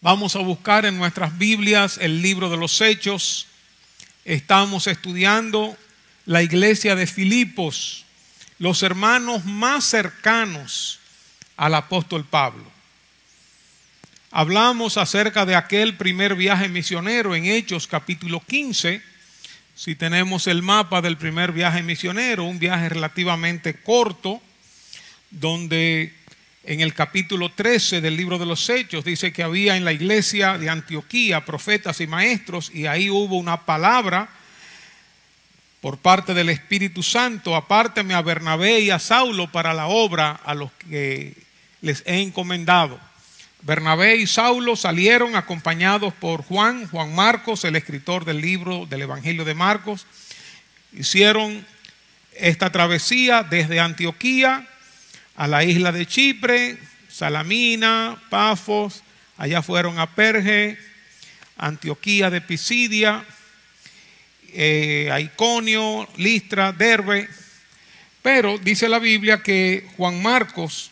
Vamos a buscar en nuestras Biblias el libro de los Hechos. Estamos estudiando la iglesia de Filipos, los hermanos más cercanos al apóstol Pablo. Hablamos acerca de aquel primer viaje misionero en Hechos capítulo 15. Si tenemos el mapa del primer viaje misionero, un viaje relativamente corto, donde en el capítulo 13 del libro de los Hechos dice que había en la iglesia de Antioquía profetas y maestros, y ahí hubo una palabra por parte del Espíritu Santo: apárteme a Bernabé y a Saulo para la obra a los que les he encomendado. Bernabé y Saulo salieron acompañados por Juan Marcos, el escritor del libro del Evangelio de Marcos. Hicieron esta travesía desde Antioquía a la isla de Chipre, Salamina, Pafos, allá fueron a Perge, Antioquía de Pisidia, a Iconio, Listra, Derbe. Pero dice la Biblia que Juan Marcos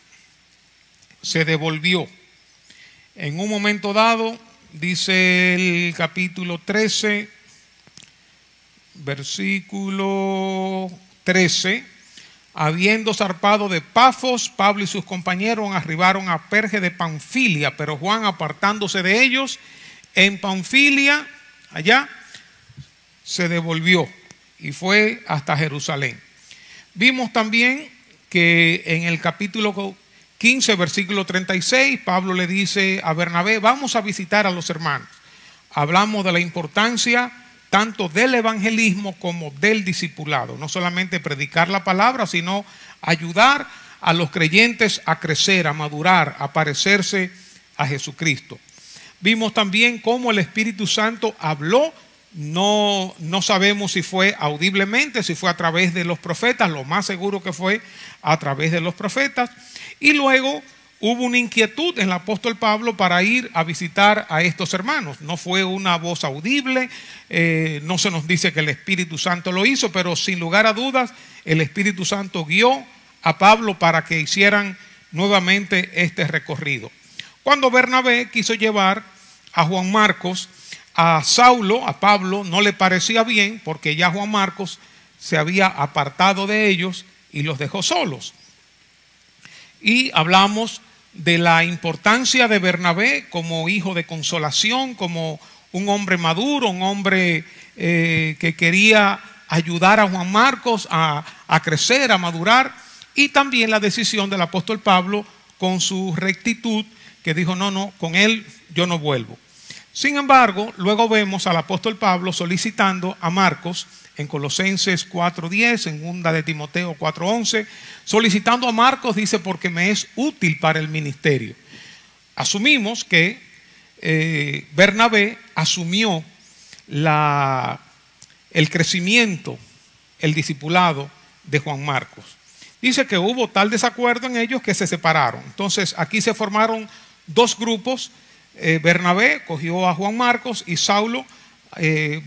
se devolvió. En un momento dado, dice el capítulo 13, versículo 13, habiendo zarpado de Pafos, Pablo y sus compañeros arribaron a Perge de Panfilia, pero Juan, apartándose de ellos en Panfilia, allá, se devolvió y fue hasta Jerusalén. Vimos también que en el capítulo 15, versículo 36, Pablo le dice a Bernabé: vamos a visitar a los hermanos. Hablamos de la importancia tanto del evangelismo como del discipulado. No solamente predicar la palabra, sino ayudar a los creyentes a crecer, a madurar, a parecerse a Jesucristo. Vimos también cómo el Espíritu Santo habló. No sabemos si fue audiblemente, si fue a través de los profetas. Lo más seguro que fue a través de los profetas. Y luego hubo una inquietud en el apóstol Pablo para ir a visitar a estos hermanos. No fue una voz audible, no se nos dice que el Espíritu Santo lo hizo, pero sin lugar a dudas el Espíritu Santo guió a Pablo para que hicieran nuevamente este recorrido. Cuando Bernabé quiso llevar a Juan Marcos, a Saulo, a Pablo no le parecía bien, porque ya Juan Marcos se había apartado de ellos y los dejó solos. Y hablamos de la importancia de Bernabé como hijo de consolación, como un hombre maduro, un hombre que quería ayudar a Juan Marcos a crecer, a madurar. Y también la decisión del apóstol Pablo con su rectitud, que dijo: no, con él yo no vuelvo. Sin embargo, luego vemos al apóstol Pablo solicitando a Marcos en Colosenses 4:10, en 2 de Timoteo 4:11, solicitando a Marcos, dice, porque me es útil para el ministerio. Asumimos que Bernabé asumió el crecimiento, el discipulado de Juan Marcos. Dice que hubo tal desacuerdo en ellos que se separaron. Entonces aquí se formaron dos grupos. Bernabé cogió a Juan Marcos y Saulo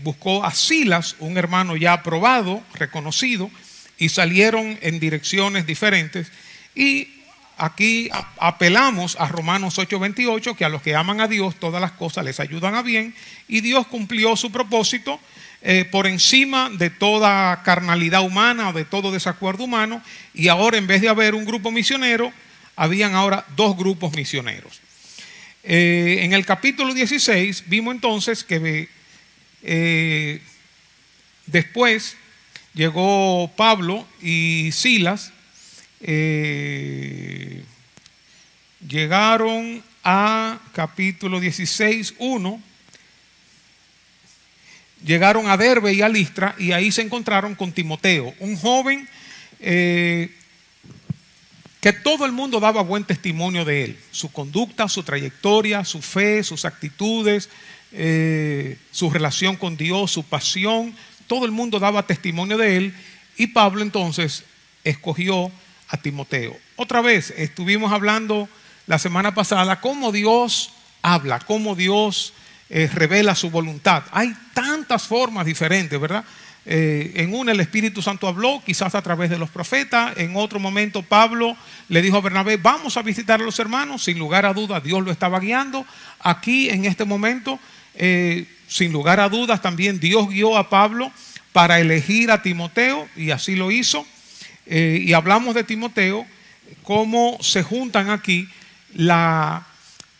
buscó a Silas, un hermano ya aprobado, reconocido, y salieron en direcciones diferentes. Y aquí apelamos a Romanos 8:28, que a los que aman a Dios todas las cosas les ayudan a bien, y Dios cumplió su propósito por encima de toda carnalidad humana o de todo desacuerdo humano, y ahora, en vez de haber un grupo misionero, habían ahora dos grupos misioneros. En el capítulo 16 vimos entonces que después llegó Pablo y Silas, llegaron a capítulo 16:1, llegaron a Derbe y a Listra, y ahí se encontraron con Timoteo, un joven que todo el mundo daba buen testimonio de él: su conducta, su trayectoria, su fe, sus actitudes, su relación con Dios, su pasión. Todo el mundo daba testimonio de él, y Pablo entonces escogió a Timoteo. Otra vez estuvimos hablando la semana pasada cómo Dios habla, cómo Dios revela su voluntad. Hay tantas formas diferentes, ¿verdad?, En una el Espíritu Santo habló, quizás a través de los profetas. En otro momento Pablo le dijo a Bernabé, vamos a visitar a los hermanos. Sin lugar a dudas Dios lo estaba guiando. Aquí en este momento, sin lugar a dudas también Dios guió a Pablo para elegir a Timoteo, y así lo hizo. Y hablamos de Timoteo, cómo se juntan aquí la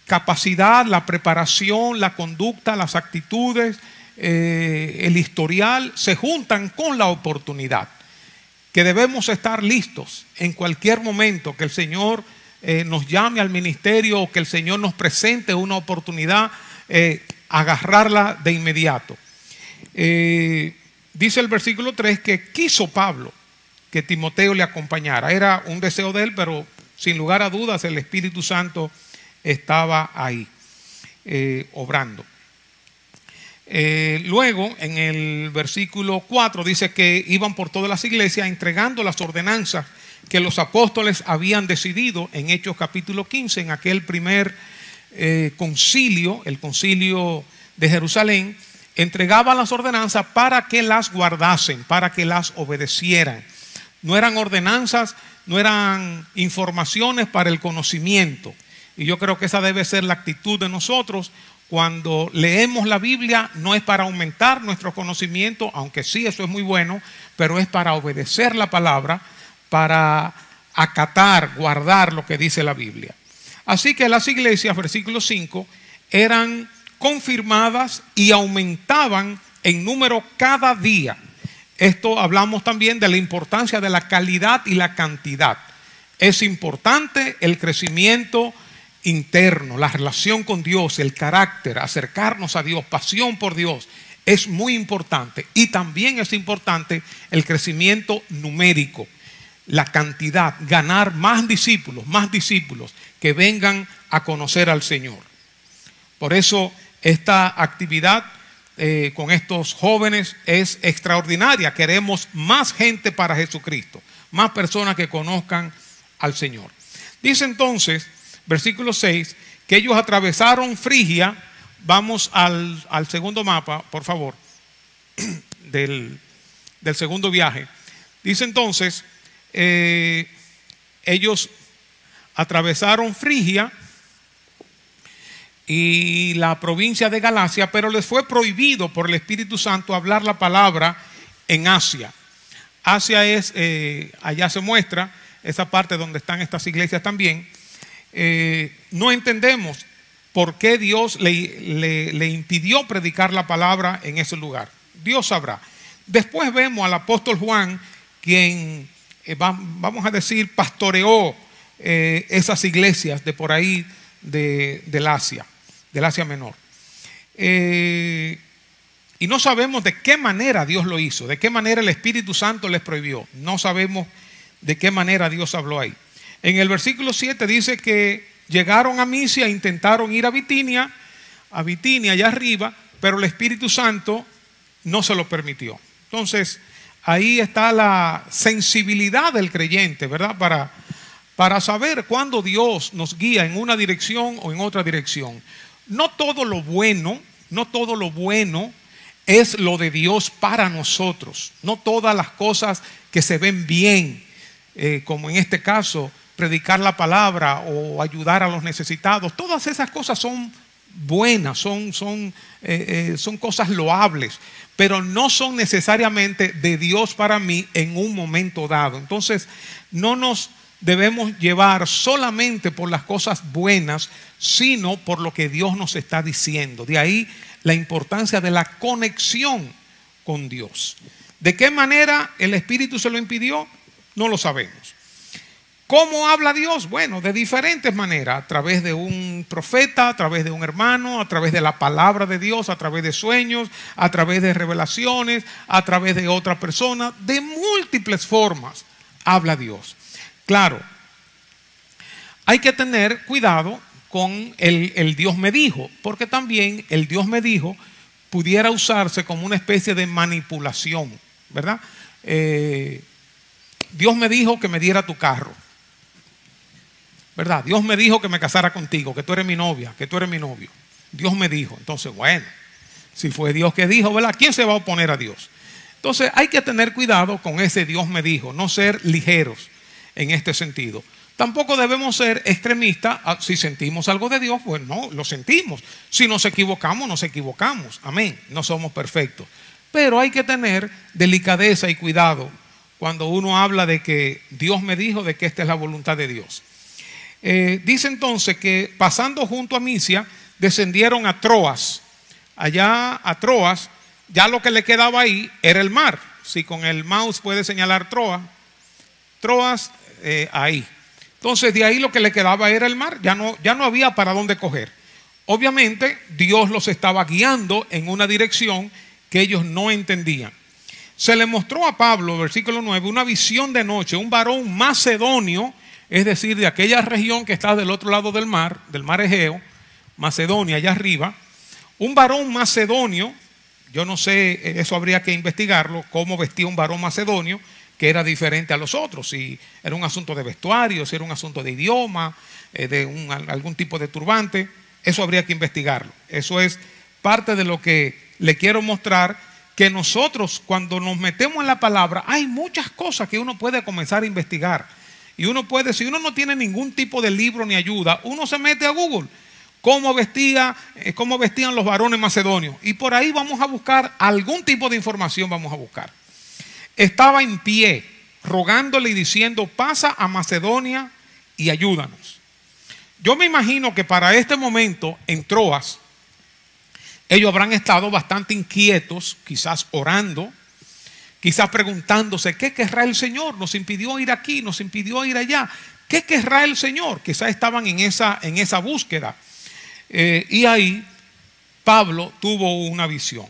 capacidad, la preparación, la conducta, las actitudes, el historial, se juntan con la oportunidad. Que debemos estar listos en cualquier momento que el Señor nos llame al ministerio, o que el Señor nos presente una oportunidad, agarrarla de inmediato. Dice el versículo 3 que quiso Pablo que Timoteo le acompañara. Era un deseo de él, pero sin lugar a dudas el Espíritu Santo estaba ahí, obrando. Luego en el versículo 4 dice que iban por todas las iglesias entregando las ordenanzas que los apóstoles habían decidido. En Hechos capítulo 15, en aquel primer concilio, el concilio de Jerusalén, entregaban las ordenanzas para que las guardasen, para que las obedecieran. No eran ordenanzas, no eran informaciones para el conocimiento. Y yo creo que esa debe ser la actitud de nosotros. Cuando leemos la Biblia, no es para aumentar nuestro conocimiento, aunque sí, eso es muy bueno, pero es para obedecer la palabra, para acatar, guardar lo que dice la Biblia. Así que las iglesias, versículo 5, eran confirmadas y aumentaban en número cada día. Esto hablamos también de la importancia de la calidad y la cantidad. Es importante el crecimiento interno, la relación con Dios, el carácter, acercarnos a Dios, pasión por Dios, es muy importante. Y también es importante el crecimiento numérico, la cantidad, ganar más discípulos que vengan a conocer al Señor. Por eso esta actividad con estos jóvenes es extraordinaria. Queremos más gente para Jesucristo, más personas que conozcan al Señor. Dice entonces, versículo 6, que ellos atravesaron Frigia. Vamos al segundo mapa, por favor, del segundo viaje. Dice entonces, ellos atravesaron Frigia y la provincia de Galacia, pero les fue prohibido por el Espíritu Santo hablar la palabra en Asia. Asia es, allá se muestra, esa parte donde están estas iglesias también. No entendemos por qué Dios le impidió predicar la palabra en ese lugar. Dios sabrá. Después vemos al apóstol Juan, quien, vamos a decir, pastoreó esas iglesias de por ahí del Asia Menor. Y no sabemos de qué manera Dios lo hizo, de qué manera el Espíritu Santo les prohibió. No sabemos de qué manera Dios habló ahí. En el versículo 7 dice que llegaron a Misia, intentaron ir a Bitinia allá arriba, pero el Espíritu Santo no se lo permitió. Entonces, ahí está la sensibilidad del creyente, ¿verdad? Para saber cuándo Dios nos guía en una dirección o en otra dirección. No todo lo bueno es lo de Dios para nosotros. No todas las cosas que se ven bien, como en este caso, predicar la palabra o ayudar a los necesitados, todas esas cosas son buenas, son cosas loables, pero no son necesariamente de Dios para mí en un momento dado. Entonces, no nos debemos llevar solamente por las cosas buenas, sino por lo que Dios nos está diciendo. De ahí la importancia de la conexión con Dios. ¿De qué manera el Espíritu se lo impidió? No lo sabemos. ¿Cómo habla Dios? Bueno, de diferentes maneras, a través de un profeta, a través de un hermano, a través de la palabra de Dios, a través de sueños, a través de revelaciones, a través de otra persona, de múltiples formas habla Dios. Claro, hay que tener cuidado con el Dios me dijo, porque también el Dios me dijo pudiera usarse como una especie de manipulación, ¿verdad? Dios me dijo que me diera tu carro, ¿verdad? Dios me dijo que me casara contigo, que tú eres mi novia, que tú eres mi novio. Dios me dijo. Entonces, bueno, si fue Dios que dijo, ¿verdad? ¿Quién se va a oponer a Dios? Entonces hay que tener cuidado con ese Dios me dijo, no ser ligeros en este sentido. Tampoco debemos ser extremistas. Si sentimos algo de Dios, pues no, lo sentimos. Si nos equivocamos, nos equivocamos. Amén. No somos perfectos. Pero hay que tener delicadeza y cuidado cuando uno habla de que Dios me dijo, de que esta es la voluntad de Dios. Dice entonces que pasando junto a Misia, descendieron a Troas. Allá a Troas, ya lo que le quedaba ahí era el mar. Si con el mouse puede señalar Troas, ahí. Entonces de ahí lo que le quedaba era el mar, ya no había para dónde coger. Obviamente Dios los estaba guiando en una dirección que ellos no entendían. Se le mostró a Pablo, versículo 9, una visión de noche, un varón macedonio, es decir, de aquella región que está del otro lado del mar Egeo, Macedonia, allá arriba. Un varón macedonio, yo no sé, eso habría que investigarlo, cómo vestía un varón macedonio, que era diferente a los otros, si era un asunto de vestuario, si era un asunto de idioma, algún tipo de turbante, eso habría que investigarlo. Eso es parte de lo que le quiero mostrar, que nosotros cuando nos metemos en la palabra, hay muchas cosas que uno puede comenzar a investigar. Y uno puede, si uno no tiene ningún tipo de libro ni ayuda, uno se mete a Google, cómo vestían los varones macedonios. Y por ahí vamos a buscar algún tipo de información, vamos a buscar. Estaba en pie, rogándole y diciendo, pasa a Macedonia y ayúdanos. Yo me imagino que para este momento en Troas, ellos habrán estado bastante inquietos, quizás orando, quizás preguntándose, ¿qué querrá el Señor? Nos impidió ir aquí, nos impidió ir allá. ¿Qué querrá el Señor? Quizás estaban en esa búsqueda. Y ahí Pablo tuvo una visión.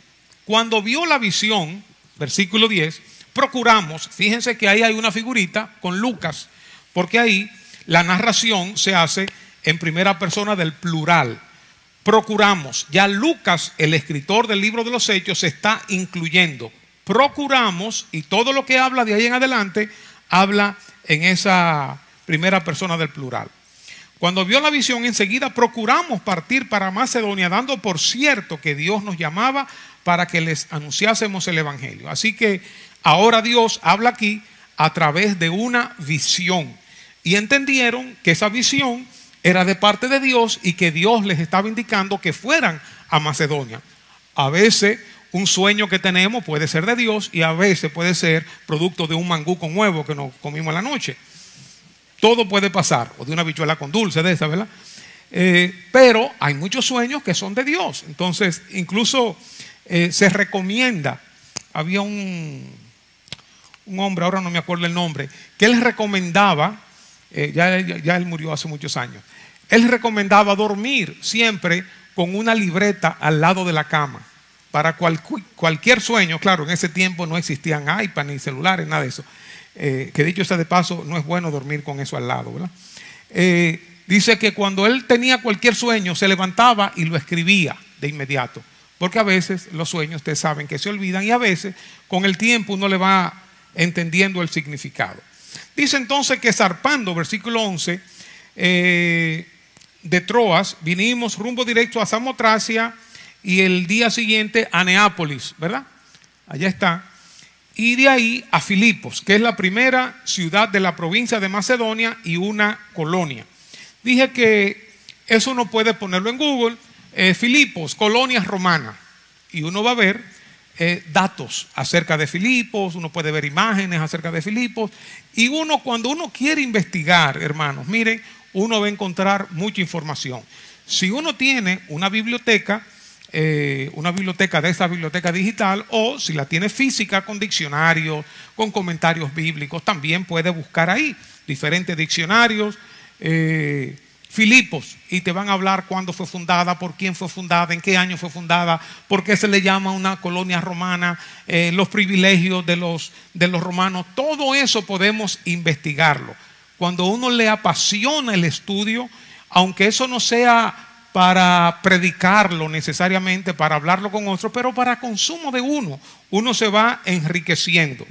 Cuando vio la visión, versículo 10, procuramos, fíjense que ahí hay una figurita con Lucas, porque ahí la narración se hace en primera persona del plural. Procuramos, ya Lucas, el escritor del libro de los Hechos, se está incluyendo. Procuramos, y todo lo que habla de ahí en adelante, habla en esa primera persona del plural. Cuando vio la visión, enseguida procuramos partir para Macedonia, dando por cierto que Dios nos llamaba para que les anunciásemos el evangelio. Así que ahora Dios habla aquí a través de una visión. Y entendieron que esa visión era de parte de Dios y que Dios les estaba indicando que fueran a Macedonia. A veces un sueño que tenemos puede ser de Dios y a veces puede ser producto de un mangú con huevo que nos comimos en la noche. Todo puede pasar, o de una habichuela con dulce, de esa, ¿verdad? Pero hay muchos sueños que son de Dios. Entonces, incluso se recomienda, había un hombre, ahora no me acuerdo el nombre, que él recomendaba, ya él murió hace muchos años, él recomendaba dormir siempre con una libreta al lado de la cama, para cualquier sueño. Claro, en ese tiempo no existían iPad ni celulares, nada de eso. Que dicho sea de paso, no es bueno dormir con eso al lado, ¿verdad? Dice que cuando él tenía cualquier sueño, se levantaba y lo escribía de inmediato. Porque a veces los sueños, ustedes saben que se olvidan, y a veces con el tiempo uno le va entendiendo el significado. Dice entonces que zarpando, versículo 11, de Troas, vinimos rumbo directo a Samotracia y el día siguiente a Neápolis, ¿verdad? Allá está. Y de ahí a Filipos, que es la primera ciudad de la provincia de Macedonia y una colonia. Dije que eso uno puede ponerlo en Google, Filipos, colonia romana, y uno va a ver datos acerca de Filipos, uno puede ver imágenes acerca de Filipos, y cuando uno quiere investigar, hermanos, miren, uno va a encontrar mucha información. Si uno tiene una biblioteca de esa biblioteca digital, o si la tiene física con diccionarios, con comentarios bíblicos, también puede buscar ahí diferentes diccionarios, Filipos, y te van a hablar cuándo fue fundada, por quién fue fundada, en qué año fue fundada, por qué se le llama una colonia romana, los privilegios de los romanos. Todo eso podemos investigarlo. Cuando uno le apasiona el estudio, aunque eso no sea para predicarlo necesariamente, para hablarlo con otros, pero para consumo de uno se va enriqueciendo.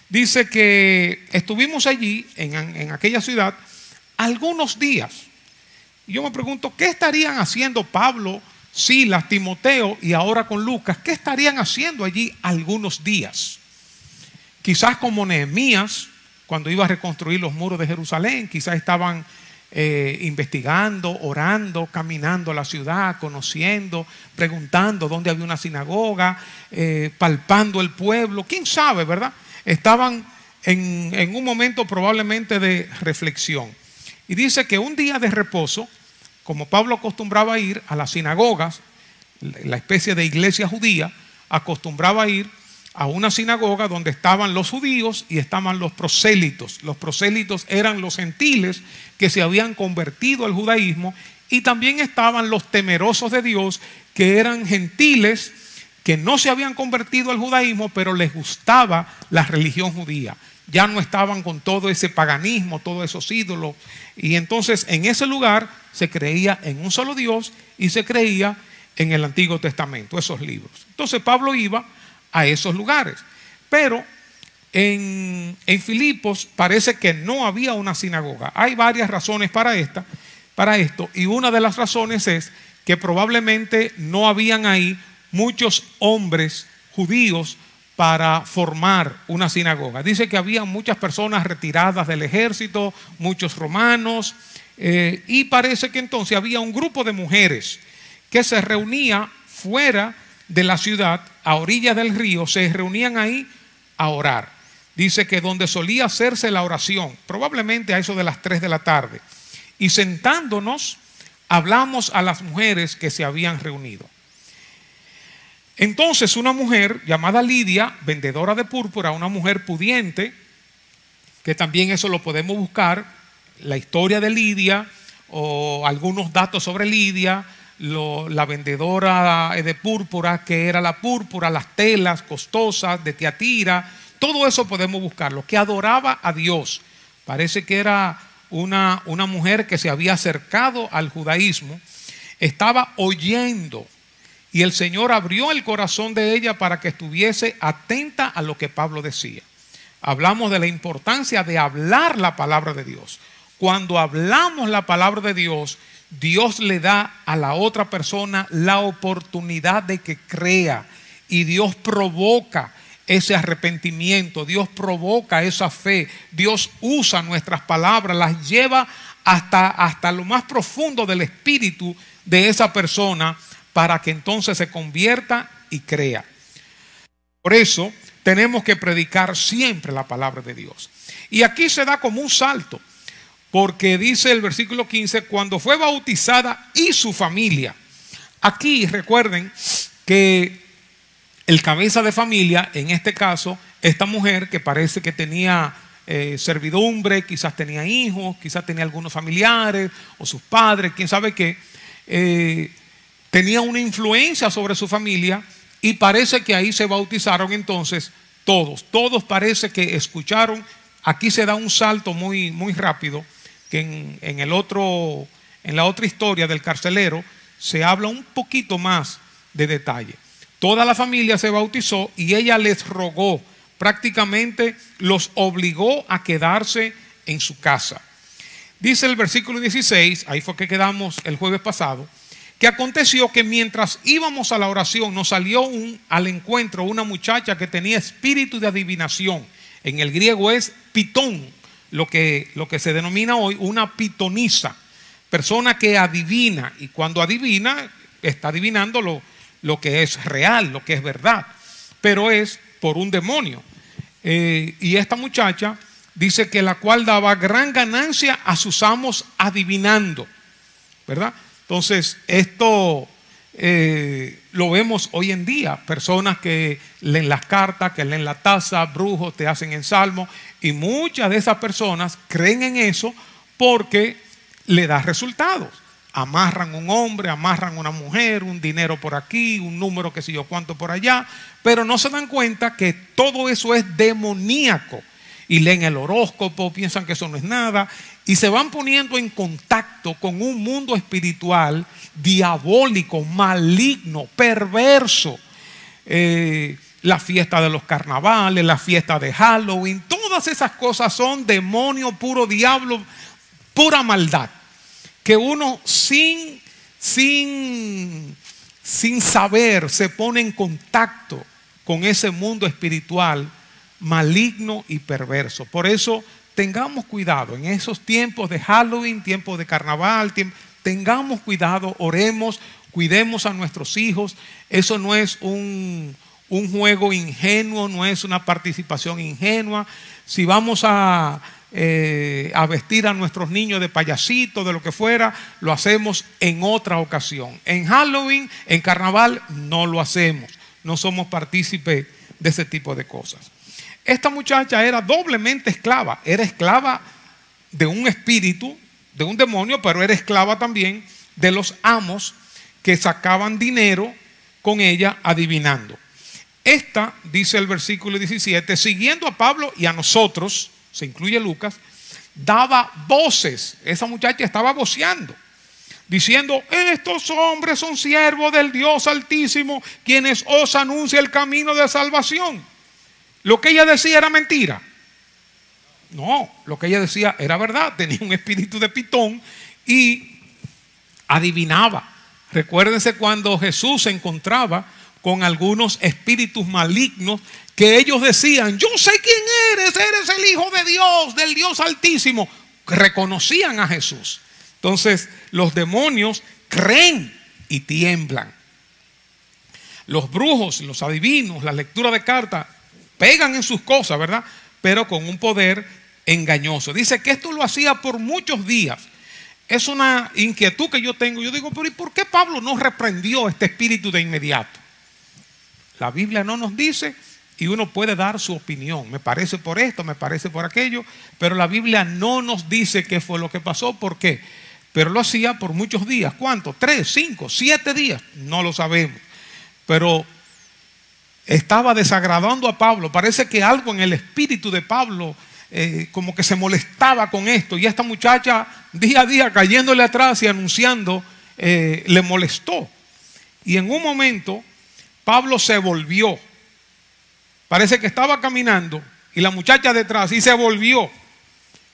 Dice que estuvimos allí en aquella ciudad algunos días. Y yo me pregunto, ¿qué estarían haciendo Pablo, Silas, Timoteo y ahora con Lucas? ¿Qué estarían haciendo allí algunos días? quizás como Nehemías, cuando iba a reconstruir los muros de Jerusalén, quizás estaban investigando, orando, caminando a la ciudad, conociendo, preguntando dónde había una sinagoga, palpando el pueblo, quién sabe, ¿verdad? Estaban en un momento probablemente de reflexión. Y dice que un día de reposo, como Pablo acostumbraba a ir a las sinagogas, la especie de iglesia judía, acostumbraba a ir a una sinagoga donde estaban los judíos y estaban los prosélitos. Los prosélitos eran los gentiles que se habían convertido al judaísmo, y también estaban los temerosos de Dios, que eran gentiles que no se habían convertido al judaísmo, pero les gustaba la religión judía. Ya no estaban con todo ese paganismo, todos esos ídolos. Y entonces en ese lugar se creía en un solo Dios y se creía en el Antiguo Testamento, esos libros. Entonces Pablo iba a esos lugares. Pero en Filipos parece que no había una sinagoga. Hay varias razones para esto, y una de las razones es que probablemente no habían ahí muchos hombres judíos para formar una sinagoga. Dice que había muchas personas retiradas del ejército, muchos romanos, y parece que entonces había un grupo de mujeres que se reunía fuera de la ciudad, a orillas del río, se reunían ahí a orar. Dice que donde solía hacerse la oración, probablemente a eso de las 3 de la tarde, y sentándonos, hablamos a las mujeres que se habían reunido. Entonces una mujer llamada Lidia, vendedora de púrpura, una mujer pudiente, que también eso lo podemos buscar, la historia de Lidia o algunos datos sobre Lidia, la vendedora de púrpura, que era la púrpura, las telas costosas de Tiatira, todo eso podemos buscarlo, que adoraba a Dios. Parece que era una mujer que se había acercado al judaísmo, estaba oyendo, y el Señor abrió el corazón de ella para que estuviese atenta a lo que Pablo decía. Hablamos de la importancia de hablar la palabra de Dios. Cuando hablamos la palabra de Dios, Dios le da a la otra persona la oportunidad de que crea, y Dios provoca ese arrepentimiento, Dios provoca esa fe, Dios usa nuestras palabras, las lleva hasta lo más profundo del espíritu de esa persona para que entonces se convierta y crea. Por eso tenemos que predicar siempre la palabra de Dios. Y aquí se da como un salto, porque dice el versículo 15, cuando fue bautizada y su familia. Aquí recuerden que el cabeza de familia, en este caso, esta mujer que parece que tenía servidumbre, quizás tenía hijos, quizás tenía algunos familiares o sus padres, quién sabe qué, tenía una influencia sobre su familia, y parece que ahí se bautizaron entonces todos parece que escucharon. Aquí se da un salto muy, muy rápido, que en la otra historia del carcelero se habla un poquito más de detalle. Toda la familia se bautizó y ella les rogó, prácticamente los obligó a quedarse en su casa. Dice el versículo 16, ahí fue que quedamos el jueves pasado, que aconteció que mientras íbamos a la oración nos salió al encuentro una muchacha que tenía espíritu de adivinación. En el griego es pitón, lo que se denomina hoy una pitonisa, persona que adivina, y cuando adivina está adivinando lo que es real, lo que es verdad, pero es por un demonio. Y esta muchacha dice que la cual daba gran ganancia a sus amos adivinando, ¿verdad? Entonces esto lo vemos hoy en día, personas que leen las cartas, que leen la taza, brujos, te hacen el salmo, y muchas de esas personas creen en eso porque le da resultados. Amarran un hombre, amarran una mujer, un dinero por aquí, un número que sé yo cuánto por allá, pero no se dan cuenta que todo eso es demoníaco, y leen el horóscopo, piensan que eso no es nada, y se van poniendo en contacto con un mundo espiritual diabólico, maligno, perverso. La fiesta de los carnavales, la fiesta de Halloween, todas esas cosas son demonio, puro diablo, pura maldad, que uno sin saber se pone en contacto con ese mundo espiritual maligno y perverso. Por eso tengamos cuidado en esos tiempos de Halloween, tiempos de carnaval, tengamos cuidado, oremos, cuidemos a nuestros hijos. Eso no es un juego ingenuo, no es una participación ingenua. Si vamos a vestir a nuestros niños de payasito, de lo que fuera, lo hacemos en otra ocasión. En Halloween, en carnaval, no lo hacemos. No somos partícipes de ese tipo de cosas. Esta muchacha era doblemente esclava. Era esclava de un espíritu, de un demonio, pero era esclava también de los amos que sacaban dinero con ella adivinando. Esta, dice el versículo 17, siguiendo a Pablo y a nosotros, se incluye Lucas, daba voces. Esa muchacha estaba voceando, diciendo: estos hombres son siervos del Dios Altísimo, quienes os anuncia el camino de salvación. Lo que ella decía era mentira. No, lo que ella decía era verdad. Tenía un espíritu de pitón y adivinaba. Recuérdense cuando Jesús se encontraba con algunos espíritus malignos que ellos decían: yo sé quién eres el Hijo de Dios, del Dios Altísimo. Reconocían a Jesús. Entonces los demonios creen y tiemblan. Los brujos, los adivinos, la lectura de cartas, pegan en sus cosas, ¿verdad? Pero con un poder engañoso. Dice que esto lo hacía por muchos días. Es una inquietud que yo tengo. Yo digo: pero ¿y por qué Pablo no reprendió este espíritu de inmediato? La Biblia no nos dice, y uno puede dar su opinión. Me parece por esto, me parece por aquello, pero la Biblia no nos dice qué fue lo que pasó, por qué. Pero lo hacía por muchos días. ¿Cuánto? 3, 5, 7 días. No lo sabemos. Pero estaba desagradando a Pablo. Parece que algo en el espíritu de Pablo como que se molestaba con esto. Y esta muchacha día a día cayéndole atrás y anunciando le molestó. Y en un momento Pablo se volvió. Parece que estaba caminando y la muchacha detrás, y se volvió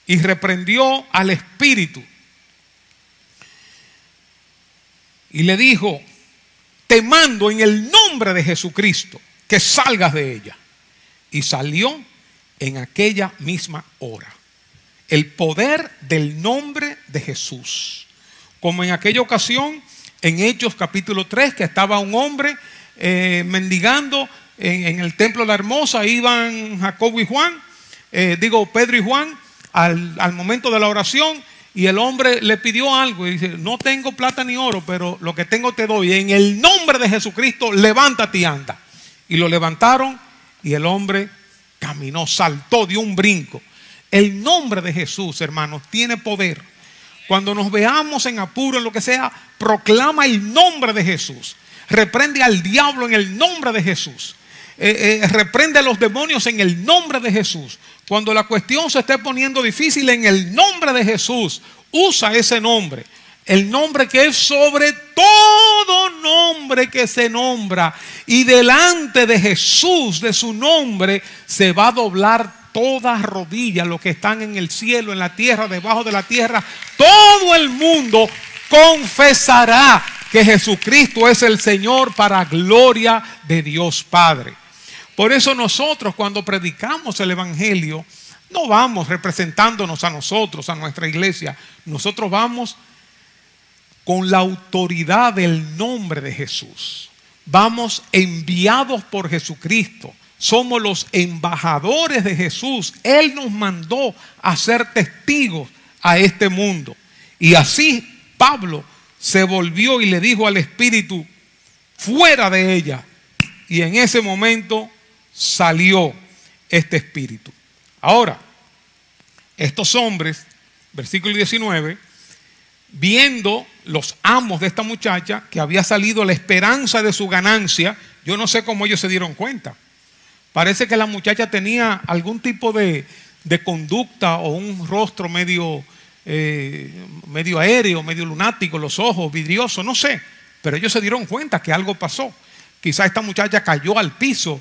y reprendió al espíritu. Y le dijo: te mando en el nombre de Jesucristo que salgas de ella. Y salió en aquella misma hora. El poder del nombre de Jesús. Como en aquella ocasión, en Hechos capítulo 3, que estaba un hombre mendigando en el templo de la Hermosa. Iban Jacobo y Juan, Pedro y Juan, al momento de la oración. Y el hombre le pidió algo y dice: no tengo plata ni oro, pero lo que tengo te doy. En el nombre de Jesucristo, levántate y anda. Y lo levantaron y el hombre caminó, saltó, dio un brinco. El nombre de Jesús, hermanos, tiene poder. Cuando nos veamos en apuro, en lo que sea, proclama el nombre de Jesús. Reprende al diablo en el nombre de Jesús. Reprende a los demonios en el nombre de Jesús. Cuando la cuestión se esté poniendo difícil, en el nombre de Jesús, usa ese nombre. El nombre que es sobre todo nombre que se nombra. Y delante de Jesús, de su nombre, se va a doblar toda rodilla, los que están en el cielo, en la tierra, debajo de la tierra. Todo el mundo confesará que Jesucristo es el Señor, para gloria de Dios Padre. Por eso nosotros, cuando predicamos el Evangelio, no vamos representándonos a nosotros, a nuestra iglesia. Nosotros vamos con la autoridad del nombre de Jesús. Vamos enviados por Jesucristo. Somos los embajadores de Jesús. Él nos mandó a ser testigos a este mundo. Y así Pablo se volvió y le dijo al espíritu: fuera de ella. Y en ese momento salió este espíritu. Ahora, estos hombres, versículo 19, viendo los amos de esta muchacha, que había salido la esperanza de su ganancia, yo no sé cómo ellos se dieron cuenta. Parece que la muchacha tenía algún tipo de conducta o un rostro medio aéreo, medio lunático, los ojos vidriosos, no sé. Pero ellos se dieron cuenta que algo pasó. Quizás esta muchacha cayó al piso,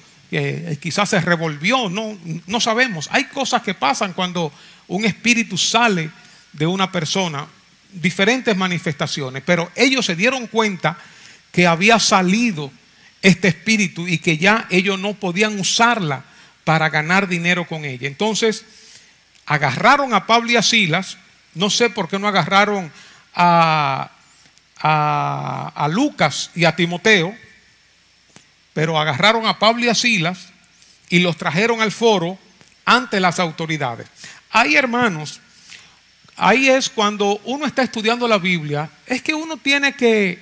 quizás se revolvió, no sabemos. Hay cosas que pasan cuando un espíritu sale de una persona, diferentes manifestaciones, pero ellos se dieron cuenta que había salido este espíritu y que ya ellos no podían usarla para ganar dinero con ella. Entonces, agarraron a Pablo y a Silas. No sé por qué no agarraron a Lucas y a Timoteo, pero agarraron a Pablo y a Silas y los trajeron al foro ante las autoridades. Ahí, hermanos, ahí es cuando uno está estudiando la Biblia, es que uno tiene que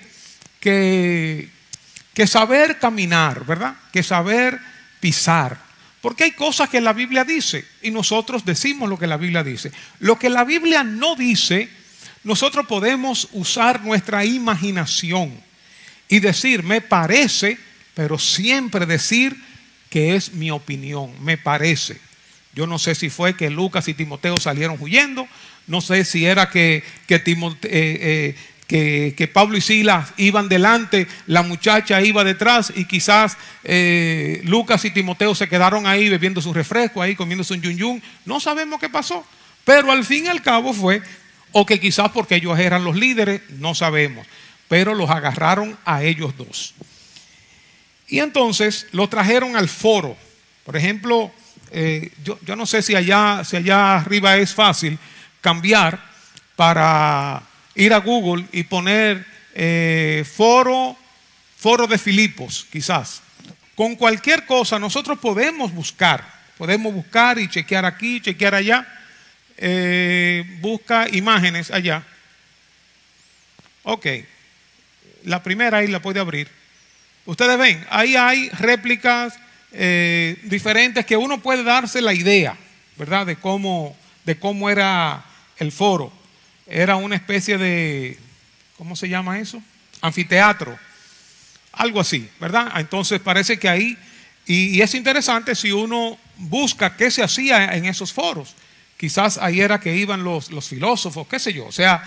saber caminar, ¿verdad? Que saber pisar. Porque hay cosas que la Biblia dice y nosotros decimos lo que la Biblia dice. Lo que la Biblia no dice, nosotros podemos usar nuestra imaginación y decir, me parece, pero siempre decir que es mi opinión, me parece. Yo no sé si fue que Lucas y Timoteo salieron huyendo, no sé si era que Pablo y Silas iban delante, la muchacha iba detrás y quizás Lucas y Timoteo se quedaron ahí bebiendo su refresco, ahí comiéndose un yun yun. No sabemos qué pasó, pero al fin y al cabo fue, o que quizás porque ellos eran los líderes, no sabemos, pero los agarraron a ellos dos. Y entonces los trajeron al foro. Por ejemplo, yo no sé si allá arriba es fácil cambiar para ir a Google y poner foro de Filipos, quizás. Con cualquier cosa nosotros podemos buscar y chequear aquí, chequear allá. Busca imágenes allá. Ok, la primera ahí la puede abrir. Ustedes ven, ahí hay réplicas diferentes que uno puede darse la idea, ¿verdad? De cómo era el foro. Era una especie de, ¿cómo se llama eso? Anfiteatro, algo así, ¿verdad? Entonces parece que ahí, y es interesante si uno busca qué se hacía en esos foros. Quizás ahí era que iban los filósofos, qué sé yo. O sea,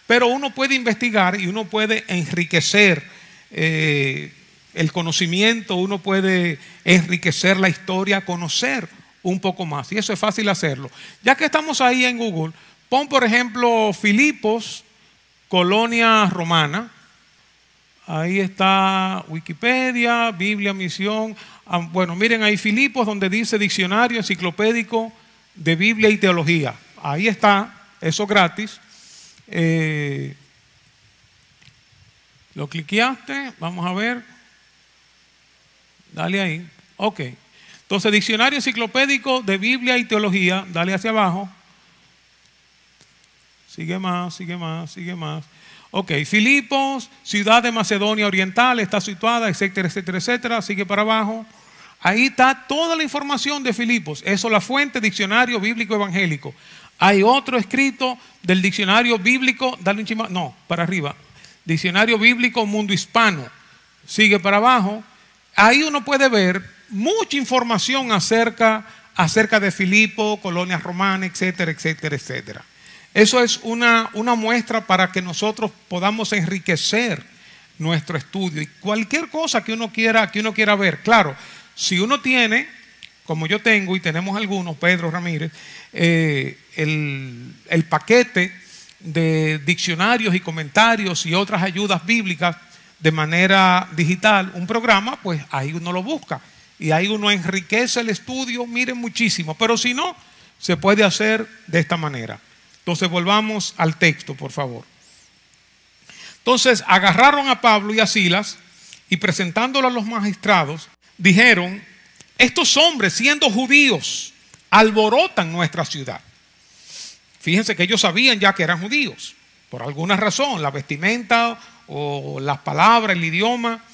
pero uno puede investigar y uno puede enriquecer el conocimiento, uno puede enriquecer la historia, conocer un poco más. Y eso es fácil hacerlo. Ya que estamos ahí en Google, pon por ejemplo Filipos, colonia romana. Ahí está Wikipedia, Biblia, misión. Bueno, miren ahí Filipos, donde dice diccionario enciclopédico de Biblia y teología. Ahí está, eso gratis. Lo cliqueaste, vamos a ver. Dale ahí. Ok. Entonces, diccionario enciclopédico de Biblia y teología. Dale hacia abajo. Sigue más, sigue más, sigue más. Ok. Filipos, ciudad de Macedonia Oriental, está situada, etcétera, etcétera, etcétera. Sigue para abajo. Ahí está toda la información de Filipos. Eso, la fuente, diccionario bíblico evangélico. Hay otro escrito del diccionario bíblico. Dale un chima. No, para arriba. Diccionario bíblico mundo hispano. Sigue para abajo. Ahí uno puede ver mucha información acerca de Filipo, colonia romana, etcétera, etcétera, etcétera. Eso es una muestra para que nosotros podamos enriquecer nuestro estudio. Y cualquier cosa que uno quiera ver. Claro, si uno tiene, como yo tengo y tenemos algunos, Pedro Ramírez, el paquete de diccionarios y comentarios y otras ayudas bíblicas de manera digital, un programa, pues ahí uno lo busca y ahí uno enriquece el estudio, miren, muchísimo. Pero si no, se puede hacer de esta manera. Entonces volvamos al texto, por favor. Entonces agarraron a Pablo y a Silas y presentándolo a los magistrados, dijeron: estos hombres, siendo judíos, alborotan nuestra ciudad. Fíjense que ellos sabían ya que eran judíos, por alguna razón, la vestimenta o las palabras, el idioma,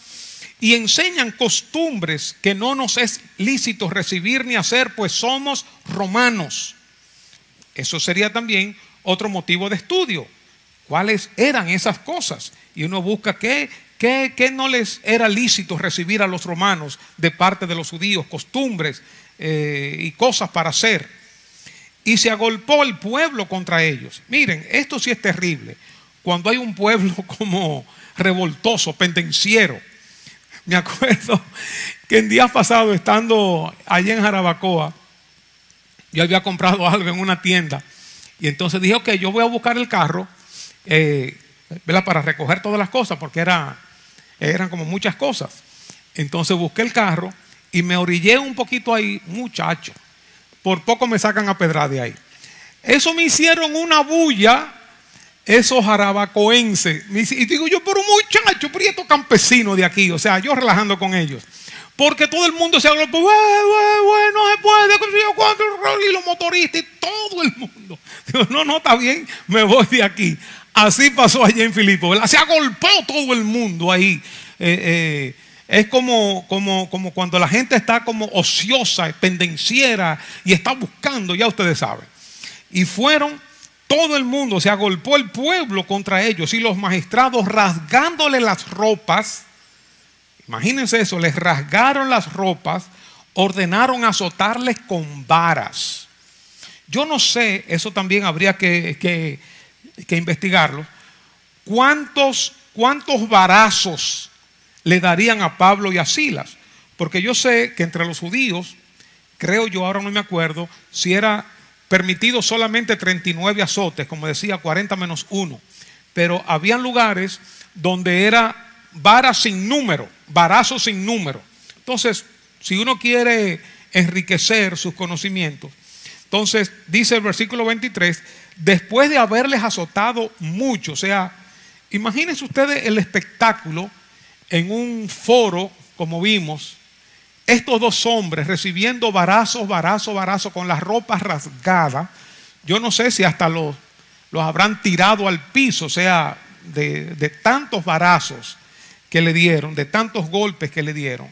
y enseñan costumbres que no nos es lícito recibir ni hacer, pues somos romanos. Eso sería también otro motivo de estudio. ¿Cuáles eran esas cosas? Y uno busca qué no les era lícito recibir a los romanos de parte de los judíos, costumbres y cosas para hacer. Y se agolpó el pueblo contra ellos. Miren, esto sí es terrible. Cuando hay un pueblo como revoltoso, pendenciero. Me acuerdo que en días pasados, estando allá en Jarabacoa, yo había comprado algo en una tienda. Y entonces dije, ok, yo voy a buscar el carro para recoger todas las cosas, porque eran como muchas cosas. Entonces busqué el carro y me orillé un poquito ahí, muchacho, por poco me sacan a pedra de ahí. Eso me hicieron una bulla, esos jarabacoenses. Y digo yo, pero muchacho, prieto campesino de aquí, o sea, yo relajando con ellos. Porque todo el mundo se habló, no se puede, y los motoristas y todo el mundo. Digo, no, está bien, me voy de aquí. Así pasó allá en Filipos, ¿verdad? Se agolpó todo el mundo ahí. Es como cuando la gente está como ociosa, pendenciera y está buscando, ya ustedes saben. Y fueron, todo el mundo, se agolpó el pueblo contra ellos y los magistrados rasgándole las ropas. Imagínense eso, les rasgaron las ropas, ordenaron azotarles con varas. Yo no sé, eso también habría que investigarlo. ¿Cuántos varazos le darían a Pablo y a Silas? Porque yo sé que entre los judíos, creo yo, ahora no me acuerdo, si era permitido solamente 39 azotes, como decía, 40 menos 1. Pero habían lugares donde era varas sin número, varazos sin número. Entonces, si uno quiere enriquecer sus conocimientos, entonces dice el versículo 23, después de haberles azotado mucho, o sea, imagínense ustedes el espectáculo en un foro, como vimos, estos dos hombres recibiendo varazos con las ropas rasgadas. Yo no sé si hasta los habrán tirado al piso, o sea, de tantos varazos que le dieron, de tantos golpes que le dieron.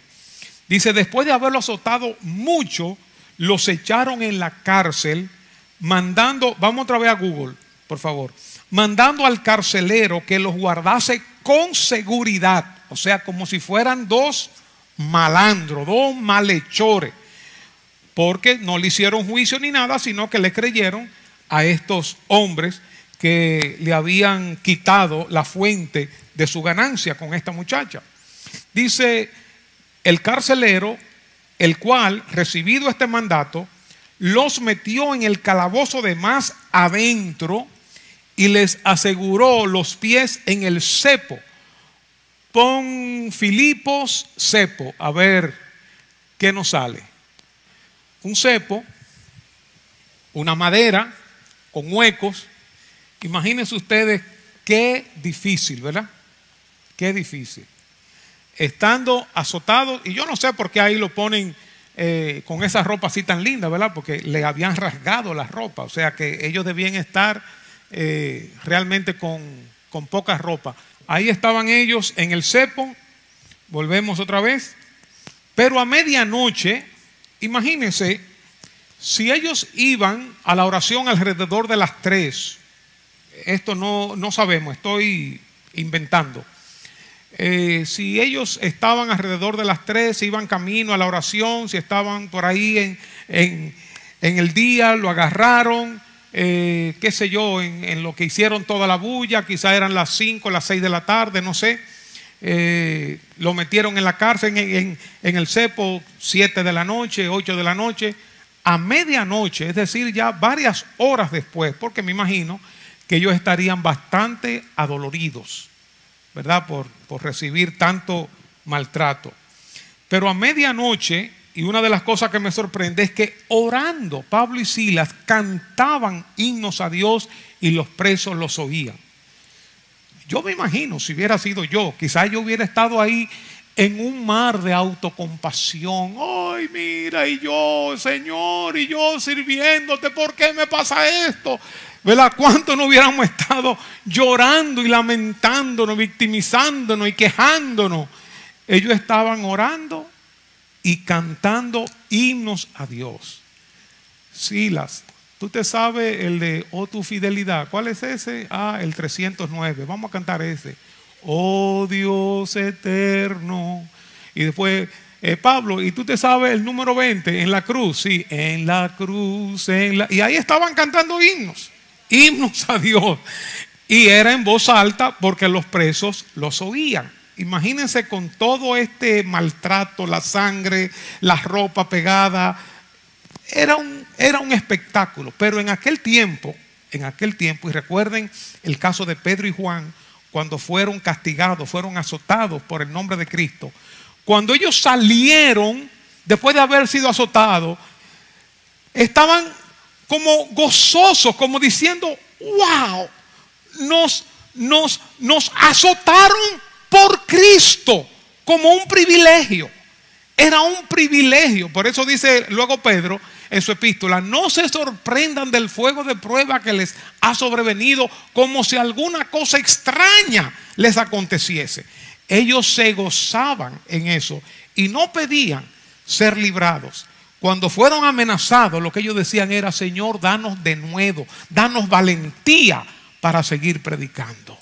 Dice, después de haberlo azotado mucho, los echaron en la cárcel, mandando, vamos otra vez a Google, por favor, mandando al carcelero que los guardase con seguridad, o sea, como si fueran dos malandros, dos malhechores, porque no le hicieron juicio ni nada, sino que le creyeron a estos hombres que le habían quitado la fuente de su ganancia con esta muchacha. Dice el carcelero, el cual, recibido este mandato, los metió en el calabozo de más adentro y les aseguró los pies en el cepo. Pon Filipos cepo, a ver qué nos sale. Un cepo, una madera con huecos. Imagínense ustedes qué difícil, ¿verdad? Qué difícil. Estando azotados, y yo no sé por qué ahí lo ponen con esa ropa así tan linda, ¿verdad? Porque le habían rasgado la ropa, o sea que ellos debían estar realmente con poca ropa. Ahí estaban ellos en el cepo, volvemos otra vez, pero a medianoche, imagínense, si ellos iban a la oración alrededor de las 3, esto no sabemos, estoy inventando. Si ellos estaban alrededor de las 3, iban camino a la oración, si estaban por ahí en el día, lo agarraron, qué sé yo, en lo que hicieron toda la bulla, quizá eran las 5, las 6 de la tarde, no sé. Lo metieron en la cárcel, en el cepo, 7 de la noche, 8 de la noche, a medianoche, es decir, ya varias horas después, porque me imagino que ellos estarían bastante adoloridos, ¿verdad? Por recibir tanto maltrato. Pero a medianoche, y una de las cosas que me sorprende es que orando, Pablo y Silas cantaban himnos a Dios y los presos los oían. Yo me imagino, si hubiera sido yo, quizás yo hubiera estado ahí en un mar de autocompasión. Ay, mira, y yo, Señor, y yo sirviéndote, ¿por qué me pasa esto? ¿Verdad? ¿Cuánto no hubiéramos estado llorando y lamentándonos, victimizándonos y quejándonos? Ellos estaban orando y cantando himnos a Dios. Silas, tú te sabes el de Oh tu fidelidad. ¿Cuál es ese? El 309. Vamos a cantar ese. Oh Dios eterno. Y después, Pablo, ¿y tú te sabes el número 20? En la cruz. Sí, en la cruz. Y ahí estaban cantando himnos a Dios. Y era en voz alta porque los presos los oían. Imagínense con todo este maltrato, la sangre, la ropa pegada. Era un espectáculo. Pero en aquel tiempo, y recuerden el caso de Pedro y Juan, cuando fueron castigados, fueron azotados por el nombre de Cristo. Cuando ellos salieron después de haber sido azotados, estaban como gozosos, como diciendo, wow, nos azotaron por Cristo, como un privilegio. Era un privilegio. Por eso dice luego Pedro en su epístola, no se sorprendan del fuego de prueba que les ha sobrevenido, como si alguna cosa extraña les aconteciese. Ellos se gozaban en eso y no pedían ser librados. Cuando fueron amenazados, lo que ellos decían era, Señor, danos de nuevo, danos valentía para seguir predicando.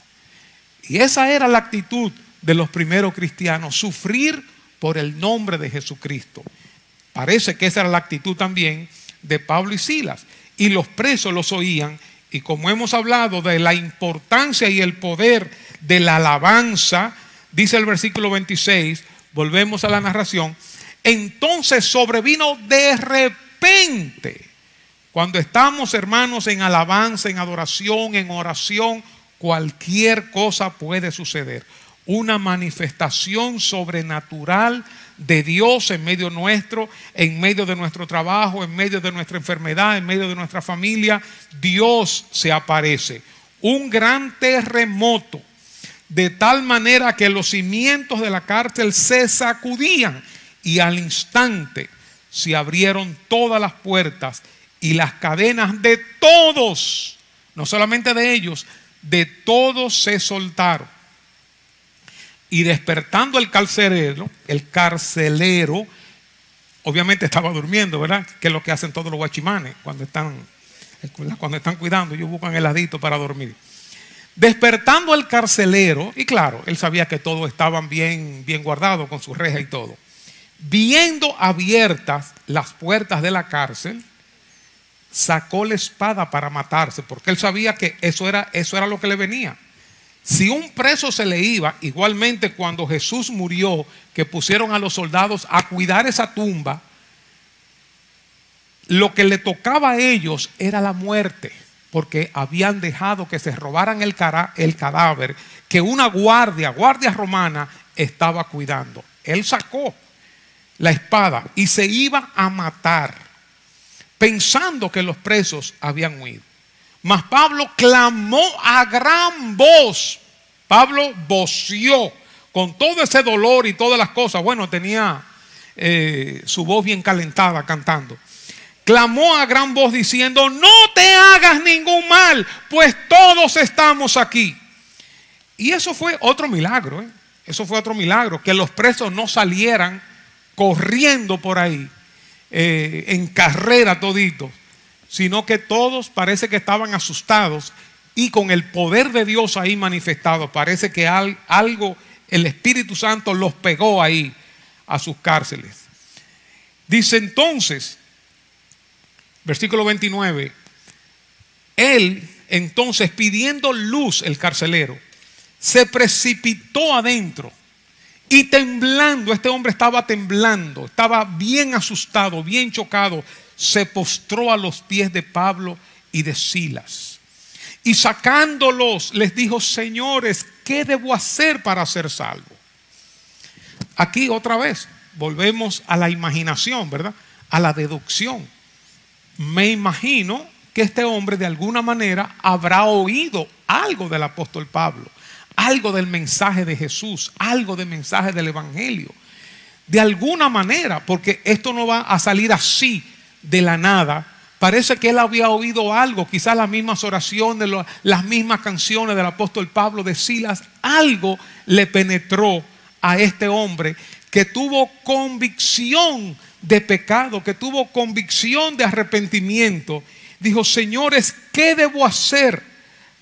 Y esa era la actitud de los primeros cristianos, sufrir por el nombre de Jesucristo. Parece que esa era la actitud también de Pablo y Silas. Y los presos los oían. Y como hemos hablado de la importancia y el poder de la alabanza, dice el versículo 26, volvemos a la narración, entonces sobrevino de repente. Cuando estamos, hermanos, en alabanza, en adoración, en oración, cualquier cosa puede suceder. Una manifestación sobrenatural de Dios en medio nuestro, en medio de nuestro trabajo, en medio de nuestra enfermedad, en medio de nuestra familia. Dios se aparece. Un gran terremoto, de tal manera que los cimientos de la cárcel se sacudían y al instante se abrieron todas las puertas y las cadenas de todos, no solamente de ellos, de todos se soltaron. Y despertando el carcelero, obviamente estaba durmiendo, ¿verdad? Que es lo que hacen todos los guachimanes cuando están cuidando. Ellos buscan el ladito para dormir. Despertando el carcelero, y claro, él sabía que todos estaban bien guardados con su reja y todo. Viendo abiertas las puertas de la cárcel, sacó la espada para matarse, porque él sabía que eso era lo que le venía. Si un preso se le iba, igualmente cuando Jesús murió, que pusieron a los soldados a cuidar esa tumba, lo que le tocaba a ellos era la muerte, porque habían dejado que se robaran el cadáver que una guardia romana estaba cuidando. Él sacó la espada y se iba a matar, pensando que los presos habían huido. Mas Pablo clamó a gran voz. Pablo voció con todo ese dolor y todas las cosas. Bueno, tenía su voz bien calentada cantando. Clamó a gran voz diciendo, no te hagas ningún mal, pues todos estamos aquí. Y eso fue otro milagro, ¿eh? Eso fue otro milagro, que los presos no salieran corriendo por ahí, en carrera toditos, sino que todos parece que estaban asustados y con el poder de Dios ahí manifestado. Parece que algo, el Espíritu Santo los pegó ahí a sus cárceles. Dice entonces, versículo 29, él entonces pidiendo luz, el carcelero, se precipitó adentro y temblando, este hombre estaba temblando, estaba bien asustado, bien chocado, se postró a los pies de Pablo y de Silas. Y sacándolos, les dijo, señores, ¿qué debo hacer para ser salvo? Aquí otra vez, volvemos a la imaginación, ¿verdad? A la deducción. Me imagino que este hombre de alguna manera habrá oído algo del apóstol Pablo, algo del mensaje de Jesús, algo del mensaje del evangelio. De alguna manera, porque esto no va a salir así de la nada. Parece que él había oído algo, quizás las mismas oraciones, las mismas canciones del apóstol Pablo, de Silas. Algo le penetró a este hombre que tuvo convicción de pecado, que tuvo convicción de arrepentimiento. Dijo, señores, ¿qué debo hacer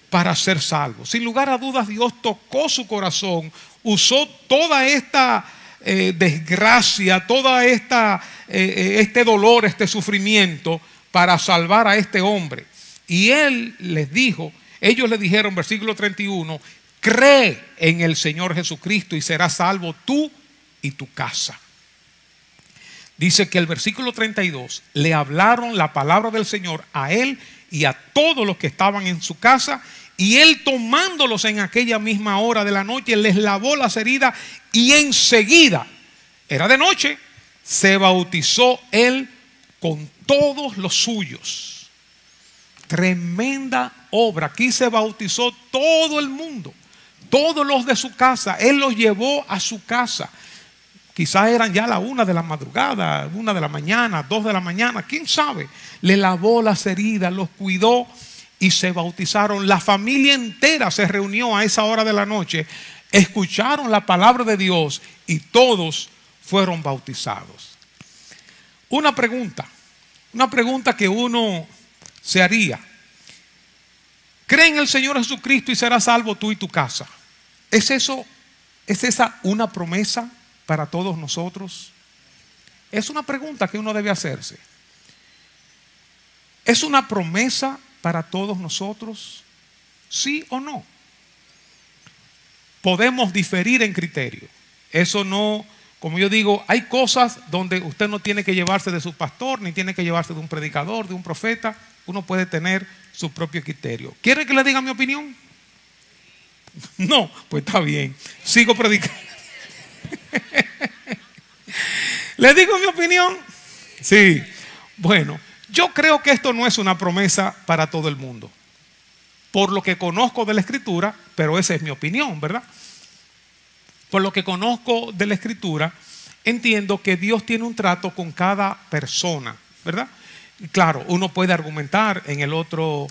para ser salvo? Sin lugar a dudas, Dios tocó su corazón, usó toda esta desgracia, toda este dolor, este sufrimiento para salvar a este hombre. Y él les dijo, ellos le dijeron, versículo 31, cree en el Señor Jesucristo y serás salvo tú y tu casa. Dice que el versículo 32, le hablaron la palabra del Señor a él y a todos los que estaban en su casa, y él tomándolos en aquella misma hora de la noche, les lavó las heridas y enseguida, era de noche, se bautizó él con todos los suyos. Tremenda obra. Aquí se bautizó todo el mundo, todos los de su casa. Él los llevó a su casa. Quizás eran ya la 1 de la madrugada, 1 de la mañana, 2 de la mañana, quién sabe. Le lavó las heridas, los cuidó y se bautizaron. La familia entera se reunió a esa hora de la noche, escucharon la palabra de Dios y todos fueron bautizados. Una pregunta que uno se haría: ¿cree en el Señor Jesucristo y serás salvo tú y tu casa? ¿Es esa una promesa para todos nosotros? Es una pregunta que uno debe hacerse. ¿Es una promesa para todos nosotros? ¿Sí o no? Podemos diferir en criterio. Eso no, como yo digo, hay cosas donde usted no tiene que llevarse de su pastor, ni tiene que llevarse de un predicador, de un profeta. Uno puede tener su propio criterio. ¿Quiere que le diga mi opinión? No, pues está bien. Sigo predicando. ¿Le digo mi opinión? Sí. Bueno, yo creo que esto no es una promesa para todo el mundo, por lo que conozco de la Escritura, pero esa es mi opinión, ¿verdad? Por lo que conozco de la Escritura, entiendo que Dios tiene un trato con cada persona, ¿verdad? Y claro, uno puede argumentar en el otro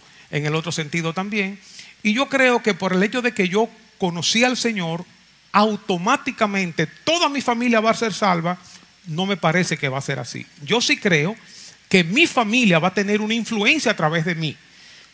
sentido también. Y yo creo que por el hecho de que yo conocí al Señor, automáticamente toda mi familia va a ser salva. No me parece que va a ser así. Yo sí creo que mi familia va a tener una influencia a través de mí.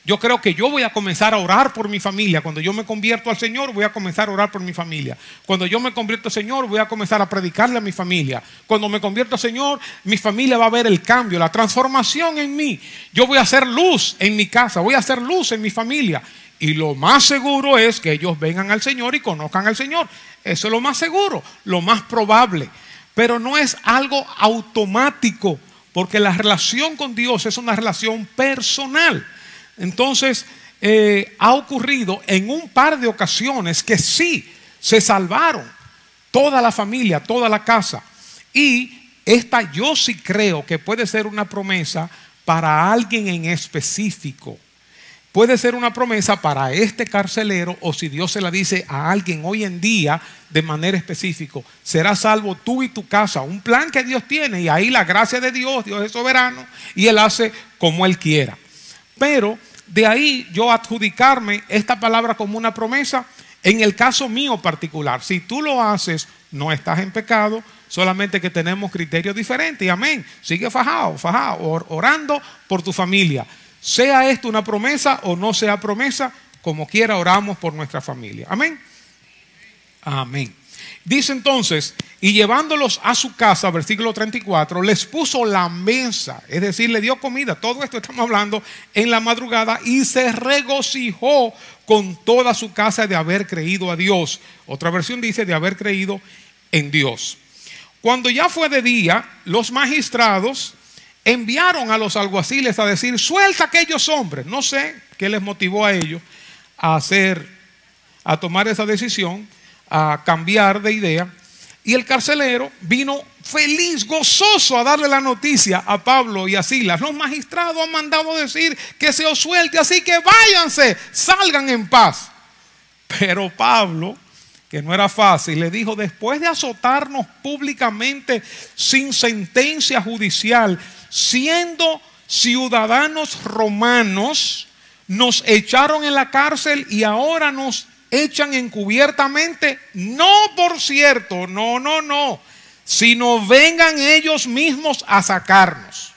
Yo creo que yo voy a comenzar a orar por mi familia. Cuando yo me convierto al Señor, voy a comenzar a orar por mi familia. Cuando yo me convierto al Señor, voy a comenzar a predicarle a mi familia. Cuando me convierto al Señor, mi familia va a ver el cambio, la transformación en mí. Yo voy a hacer luz en mi casa, voy a hacer luz en mi familia. Y lo más seguro es que ellos vengan al Señor y conozcan al Señor. Eso es lo más seguro, lo más probable. Pero no es algo automático, porque la relación con Dios es una relación personal. Entonces, ha ocurrido en un par de ocasiones que sí se salvaron toda la familia, toda la casa. Y esta yo sí creo que puede ser una promesa para alguien en específico. Puede ser una promesa para este carcelero, o si Dios se la dice a alguien hoy en día de manera específica: serás salvo tú y tu casa. Un plan que Dios tiene, y ahí la gracia de Dios, Dios es soberano y Él hace como Él quiera. Pero de ahí yo adjudicarme esta palabra como una promesa, en el caso mío particular, si tú lo haces, no estás en pecado, solamente que tenemos criterios diferentes. Y amén, sigue fajado, orando por tu familia. Sea esto una promesa o no sea promesa, como quiera oramos por nuestra familia. Amén. Amén. Dice entonces: y llevándolos a su casa, versículo 34, les puso la mesa, es decir, le dio comida. Todo esto estamos hablando en la madrugada, y se regocijó con toda su casa de haber creído a Dios. Otra versión dice de haber creído en Dios. Cuando ya fue de día, los magistrados enviaron a los alguaciles a decir: suelta a aquellos hombres. No sé qué les motivó a ellos a tomar esa decisión, a cambiar de idea. Y el carcelero vino feliz, gozoso, a darle la noticia a Pablo y a Silas: los magistrados han mandado decir que se os suelte, así que váyanse, salgan en paz. Pero Pablo, que no era fácil, le dijo: después de azotarnos públicamente sin sentencia judicial, siendo ciudadanos romanos, nos echaron en la cárcel y ahora nos echan encubiertamente. No, por cierto, no, sino vengan ellos mismos a sacarnos.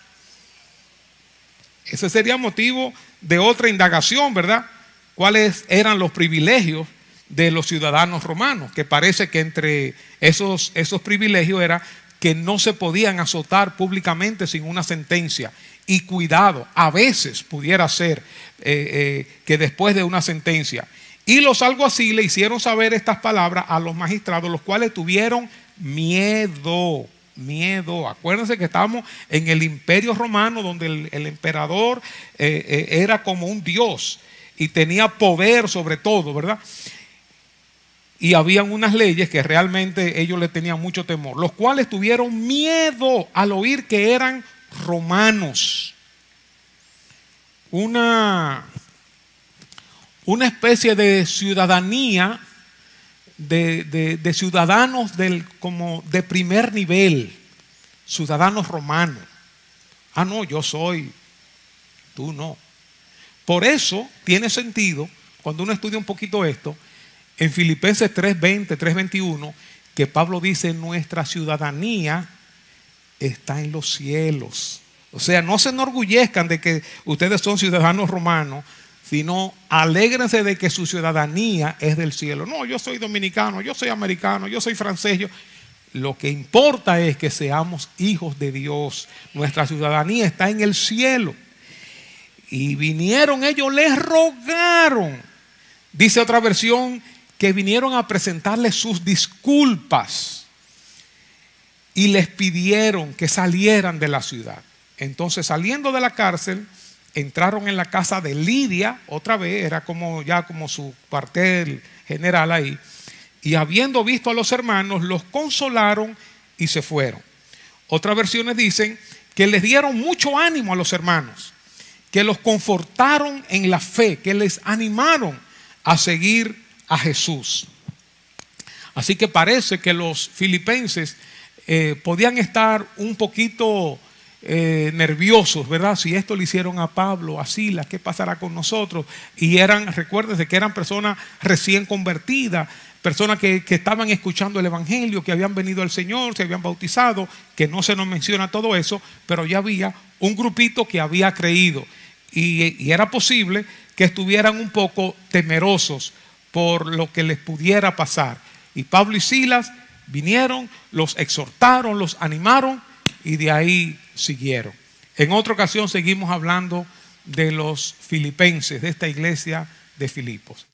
Ese sería motivo de otra indagación, ¿verdad? ¿Cuáles eran los privilegios de los ciudadanos romanos? Que parece que entre esos privilegios era que no se podían azotar públicamente sin una sentencia. Y cuidado, a veces pudiera ser que después de una sentencia. Y los alguaciles hicieron saber estas palabras a los magistrados, los cuales tuvieron miedo. Acuérdense que estamos en el Imperio Romano, donde el emperador era como un dios y tenía poder sobre todo, ¿verdad? y habían unas leyes que realmente ellos le tenían mucho temor, los cuales tuvieron miedo al oír que eran romanos. Una especie de ciudadanía, de ciudadanos como de primer nivel, ciudadanos romanos. Ah, no, yo soy, tú no. Por eso tiene sentido, cuando uno estudia un poquito esto, en Filipenses 3:20, 3:21, que Pablo dice: nuestra ciudadanía está en los cielos. O sea, no se enorgullezcan de que ustedes son ciudadanos romanos, sino alégrense de que su ciudadanía es del cielo. No, yo soy dominicano, yo soy americano, yo soy francés. Lo que importa es que seamos hijos de Dios. Nuestra ciudadanía está en el cielo. Y vinieron ellos, les rogaron. Dice otra versión que vinieron a presentarles sus disculpas y les pidieron que salieran de la ciudad. Entonces, saliendo de la cárcel, entraron en la casa de Lidia, otra vez, era como su cuartel general ahí, y habiendo visto a los hermanos, los consolaron y se fueron. Otras versiones dicen que les dieron mucho ánimo a los hermanos, que los confortaron en la fe, que les animaron a seguir a Jesús. Así que parece que los filipenses podían estar un poquito nerviosos, ¿verdad? Si esto le hicieron a Pablo, a Silas, ¿qué pasará con nosotros? Y recuérdense que eran personas recién convertidas, personas que estaban escuchando el evangelio, que habían venido al Señor, se habían bautizado, que no se nos menciona todo eso, pero ya había un grupito que había creído y era posible que estuvieran un poco temerosos por lo que les pudiera pasar. Y Pablo y Silas vinieron, los exhortaron, los animaron y de ahí siguieron. En otra ocasión seguimos hablando de los filipenses, de esta iglesia de Filipos.